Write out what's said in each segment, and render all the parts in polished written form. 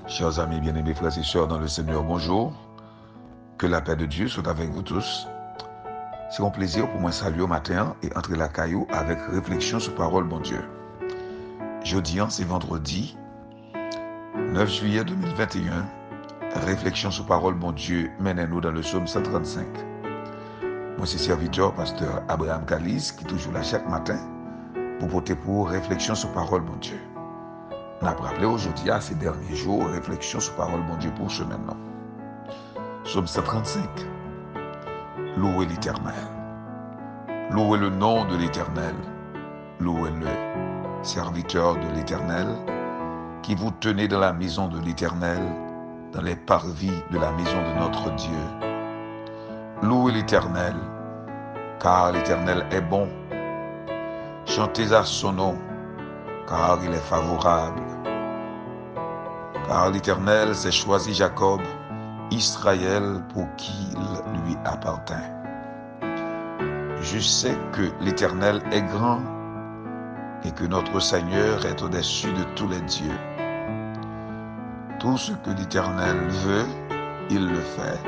Chers amis bien-aimés, frères et sœurs dans le Seigneur, bonjour. Que la paix de Dieu soit avec vous tous. C'est un plaisir pour moi de saluer au matin et entrer la caillou avec réflexion sur parole, bon Dieu. Jeudi, c'est vendredi 9 juillet 2021. Réflexion sur parole, bon Dieu, menez-nous dans le psaume 135. Moi, c'est serviteur, pasteur Abraham Kalis, qui est toujours là chaque matin pour porter pour réflexion sur parole, bon Dieu. On a rappelé aujourd'hui, à ces derniers jours, réflexion sur parole, bon Dieu, pour ce maintenant. Psaume 135. Louez l'Éternel. Louez le nom de l'Éternel. Louez le serviteur de l'Éternel, qui vous tenez dans la maison de l'Éternel, dans les parvis de la maison de notre Dieu. Louez l'Éternel, car l'Éternel est bon. Chantez à son nom, car il est favorable. Car l'Éternel s'est choisi Jacob, Israël pour qu'il lui appartint. Je sais que l'Éternel est grand et que notre Seigneur est au-dessus de tous les dieux. Tout ce que l'Éternel veut, il le fait,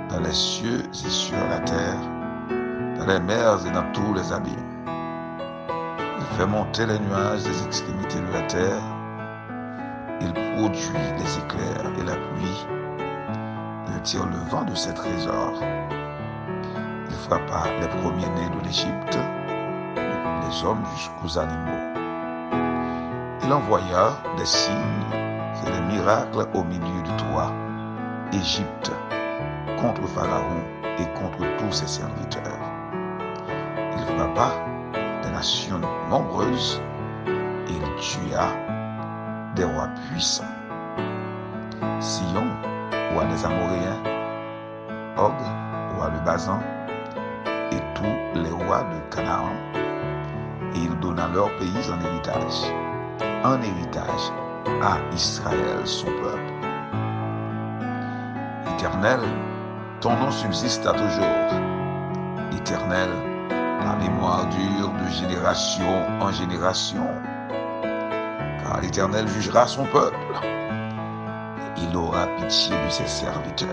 dans les cieux et sur la terre, dans les mers et dans tous les abîmes. Il fait monter les nuages des extrémités de la terre. Il produit les éclairs et la pluie. Il tire le vent de ses trésors. Il frappa les premiers-nés de l'Égypte, depuis les hommes jusqu'aux animaux. Il envoya des signes et des miracles au milieu de toi, Égypte, contre Pharaon et contre tous ses serviteurs. Il frappa des nations nombreuses et il tua des rois puissants. Sion, roi des Amoréens, Og, roi de Bazan, et tous les rois de Canaan, et il donna leur pays en héritage à Israël, son peuple. Éternel, ton nom subsiste à toujours. Éternel, ta mémoire dure de génération en génération. Car l'Éternel jugera son peuple. Il aura pitié de ses serviteurs.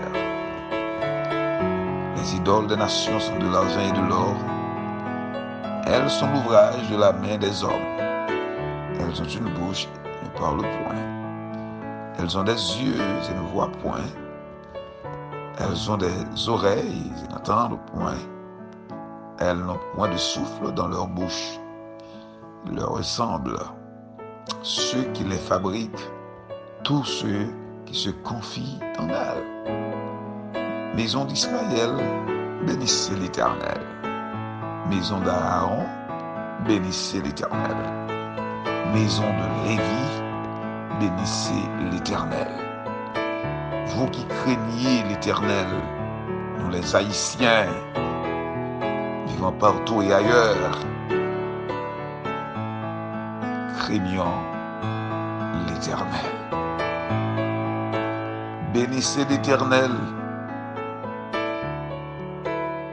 Les idoles des nations sont de l'argent et de l'or. Elles sont l'ouvrage de la main des hommes. Elles ont une bouche et ne parlent point. Elles ont des yeux et ne voient point. Elles ont des oreilles et n'entendent point. Elles n'ont point de souffle dans leur bouche. Ils leur ressemblent ceux qui les fabriquent, tous ceux qui se confient en elles. Maison d'Israël, bénissez l'Éternel. Maison d'Aaron, bénissez l'Éternel. Maison de Lévi, bénissez l'Éternel. Vous qui craignez l'Éternel, nous les Haïtiens, vivant partout et ailleurs, craignons l'Éternel. Bénissez l'Éternel,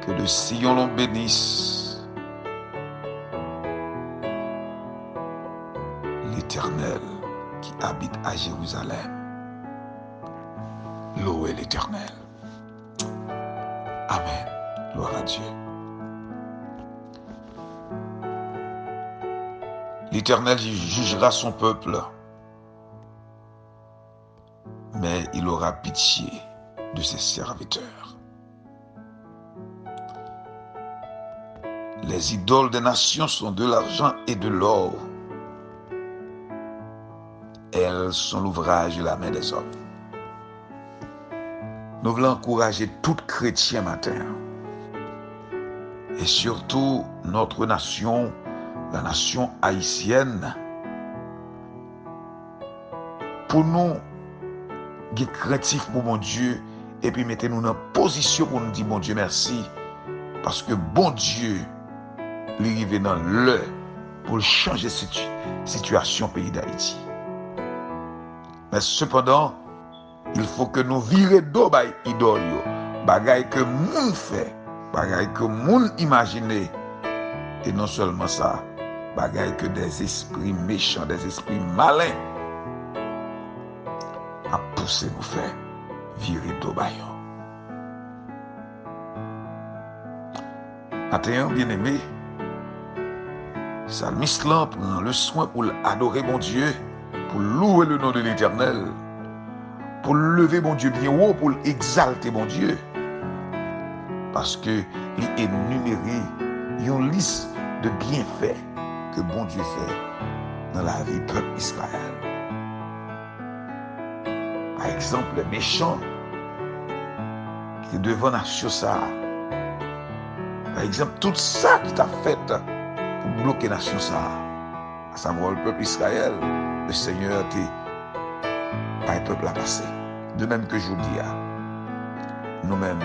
que de Sion l'on bénisse. L'Éternel qui habite à Jérusalem. Louez l'Éternel. Amen. Gloire à Dieu. L'Éternel jugera son peuple, mais il aura pitié de ses serviteurs. Les idoles des nations sont de l'argent et de l'or. Elles sont l'ouvrage de la main des hommes. Nous voulons encourager tout chrétien matin, et surtout notre nation, la nation haïtienne, pour nous, être craintifs pour mon Dieu, et puis mettez-nous dans position pour nous dire, mon Dieu, merci, parce que bon Dieu, lui arrive dans l'heure pour changer cette situation pays d'Haïti. Mais cependant, il faut que nous virions d'eau by idole, bagay que moun fait, bagay que moun imagine, et non seulement ça, bagay que des esprits méchants, des esprits malins poussé nous faire virer de baillon. Matin, bien aimé, Salmiste là prend le soin pour adorer mon Dieu, pour louer le nom de l'Éternel, pour lever mon Dieu bien haut, pour exalter mon Dieu. Parce que il est énuméré une liste de bienfaits que bon Dieu fait dans la vie du peuple Israël. Par exemple, les méchants qui est devant nation ça. Par exemple, tout ça qui t'a fait pour bloquer la nation ça, à savoir le peuple Israël, le Seigneur était pas un peuple à passer. De même que je vous dis, nous-mêmes,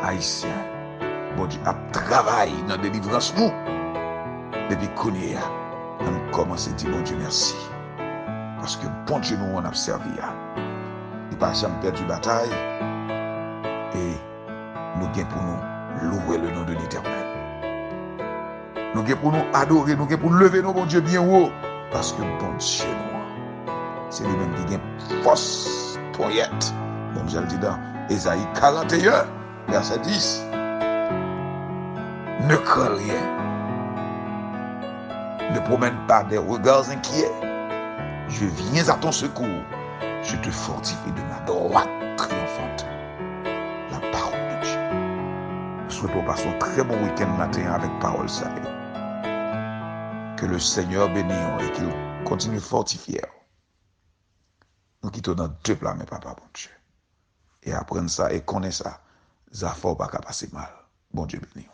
Haïtiens, bon Dieu a travaillé dans la délivrance nous, depuis qu'on est là, nous commençons à dire bon Dieu merci. Parce que bon Dieu nous on a servi. Il n'a pas jamais perdu bataille et nous gagnons pour nous louer le nom de l'Éternel. Nous gagnons pour nous adorer, nous gagnons pour lever nos bon Dieu bien haut. Parce que bon Dieu nous, c'est lui-même qui gagne force poète. Comme je le dis dans Ésaïe 41, verset 10. Ne crains rien. Ne promène pas des regards inquiets. Je viens à ton secours. Je te fortifie de ma droite triomphante. La parole de Dieu. Nous souhaitons passer un très bon week-end matin avec parole salée. Que le Seigneur bénisse et qu'il continue fortifier. Nous quittons dans deux plans, mais papa, bon Dieu. Et apprendre ça et connaître ça, ça ne faut pas passer mal. Bon Dieu bénisse.